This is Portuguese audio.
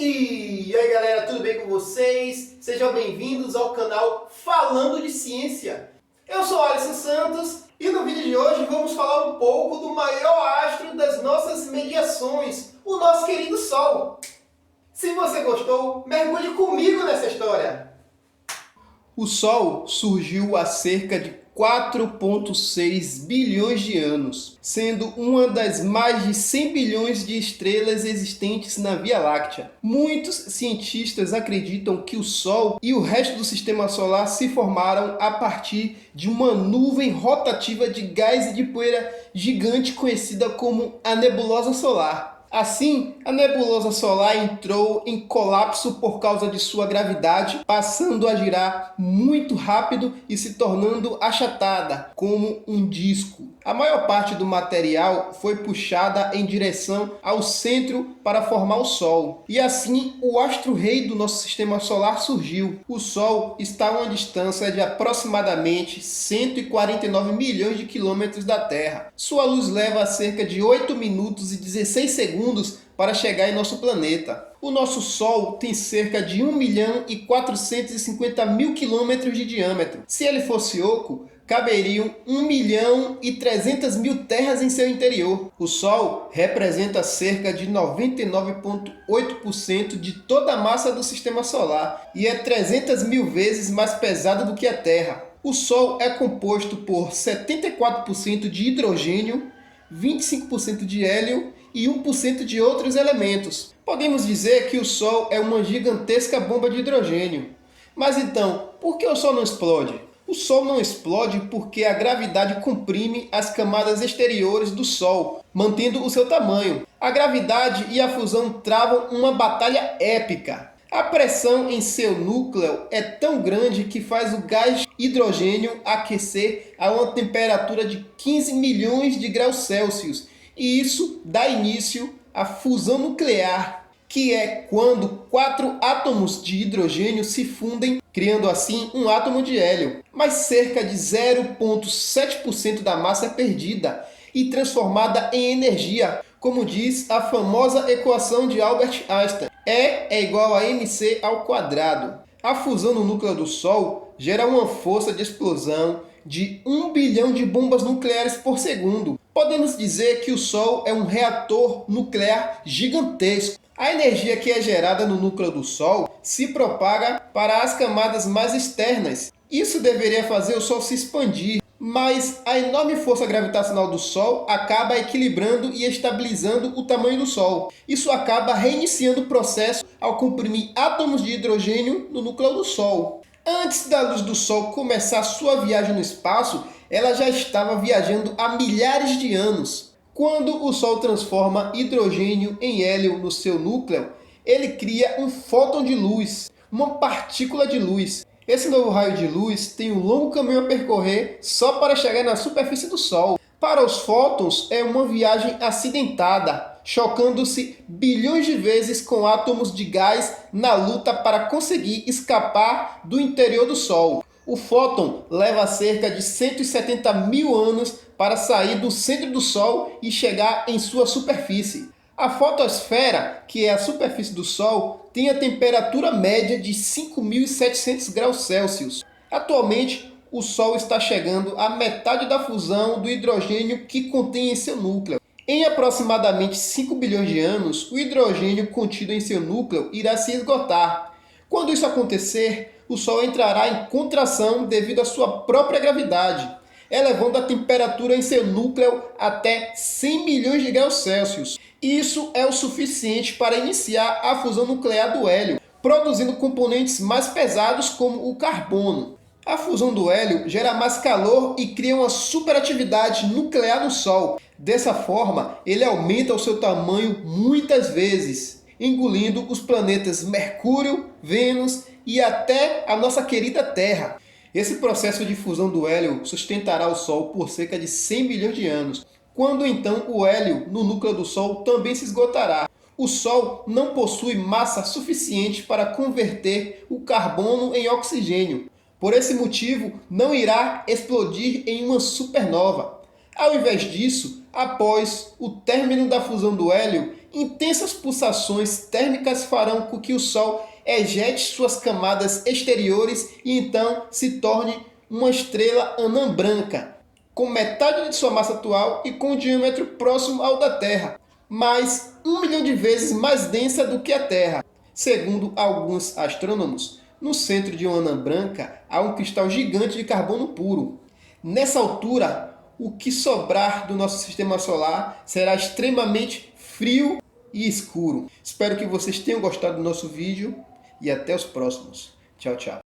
E aí galera, tudo bem com vocês? Sejam bem-vindos ao canal Falando de Ciência. Eu sou Alisson Santos e no vídeo de hoje vamos falar um pouco do maior astro das nossas mediações, o nosso querido Sol. Se você gostou, mergulhe comigo nessa história. O Sol surgiu há cerca de 4,6 bilhões de anos, sendo uma das mais de 100 bilhões de estrelas existentes na Via Láctea. Muitos cientistas acreditam que o Sol e o resto do Sistema Solar se formaram a partir de uma nuvem rotativa de gás e de poeira gigante conhecida como a nebulosa solar. Assim, a nebulosa solar entrou em colapso por causa de sua gravidade, passando a girar muito rápido e se tornando achatada, como um disco. A maior parte do material foi puxada em direção ao centro para formar o Sol. E assim, o astro-rei do nosso sistema solar surgiu. O Sol está a uma distância de aproximadamente 149 milhões de quilômetros da Terra. Sua luz leva cerca de 8 minutos e 16 segundos para chegar em nosso planeta. O nosso Sol tem cerca de 1 milhão e 450 mil quilômetros de diâmetro. Se ele fosse oco, caberiam 1 milhão e 300 mil terras em seu interior. O Sol representa cerca de 99,8% de toda a massa do Sistema Solar e é 300 mil vezes mais pesado do que a Terra. O Sol é composto por 74% de hidrogênio, 25% de hélio e 1% de outros elementos. Podemos dizer que o Sol é uma gigantesca bomba de hidrogênio. Mas então, por que o Sol não explode? O Sol não explode porque a gravidade comprime as camadas exteriores do Sol, mantendo o seu tamanho. A gravidade e a fusão travam uma batalha épica. A pressão em seu núcleo é tão grande que faz o gás hidrogênio aquecer a uma temperatura de 15 milhões de graus Celsius. E isso dá início à fusão nuclear, que é quando 4 átomos de hidrogênio se fundem, criando assim um átomo de hélio. Mas cerca de 0,7% da massa é perdida e transformada em energia, como diz a famosa equação de Albert Einstein. E é igual a mc ao quadrado. A fusão no núcleo do Sol gera uma força de explosão de 1 bilhão de bombas nucleares por segundo. Podemos dizer que o Sol é um reator nuclear gigantesco. A energia que é gerada no núcleo do Sol se propaga para as camadas mais externas. Isso deveria fazer o Sol se expandir, mas a enorme força gravitacional do Sol acaba equilibrando e estabilizando o tamanho do Sol. Isso acaba reiniciando o processo ao comprimir átomos de hidrogênio no núcleo do Sol. Antes da luz do Sol começar sua viagem no espaço, ela já estava viajando há milhares de anos. Quando o Sol transforma hidrogênio em hélio no seu núcleo, ele cria um fóton de luz, uma partícula de luz. Esse novo raio de luz tem um longo caminho a percorrer só para chegar na superfície do Sol. Para os fótons, é uma viagem acidentada, chocando-se bilhões de vezes com átomos de gás na luta para conseguir escapar do interior do Sol. O fóton leva cerca de 170 mil anos para sair do centro do Sol e chegar em sua superfície. A fotosfera, que é a superfície do Sol, tem a temperatura média de 5.700 graus Celsius. Atualmente, o Sol está chegando à metade da fusão do hidrogênio que contém em seu núcleo. Em aproximadamente 5 bilhões de anos, o hidrogênio contido em seu núcleo irá se esgotar. Quando isso acontecer, o Sol entrará em contração devido à sua própria gravidade, elevando a temperatura em seu núcleo até 100 milhões de graus Celsius. Isso é o suficiente para iniciar a fusão nuclear do hélio, produzindo componentes mais pesados como o carbono. A fusão do hélio gera mais calor e cria uma superatividade nuclear no Sol. Dessa forma, ele aumenta o seu tamanho muitas vezes, engolindo os planetas Mercúrio, Vênus e até a nossa querida Terra. Esse processo de fusão do hélio sustentará o Sol por cerca de 100 milhões de anos, quando então o hélio no núcleo do Sol também se esgotará. O Sol não possui massa suficiente para converter o carbono em oxigênio. Por esse motivo, não irá explodir em uma supernova. Ao invés disso, após o término da fusão do hélio, intensas pulsações térmicas farão com que o Sol ejete suas camadas exteriores e então se torne uma estrela anã branca, com metade de sua massa atual e com um diâmetro próximo ao da Terra, mas 1 milhão de vezes mais densa do que a Terra. Segundo alguns astrônomos, no centro de uma anã branca há um cristal gigante de carbono puro. Nessa altura, o que sobrar do nosso sistema solar será extremamente frio e escuro. Espero que vocês tenham gostado do nosso vídeo e até os próximos. Tchau, tchau.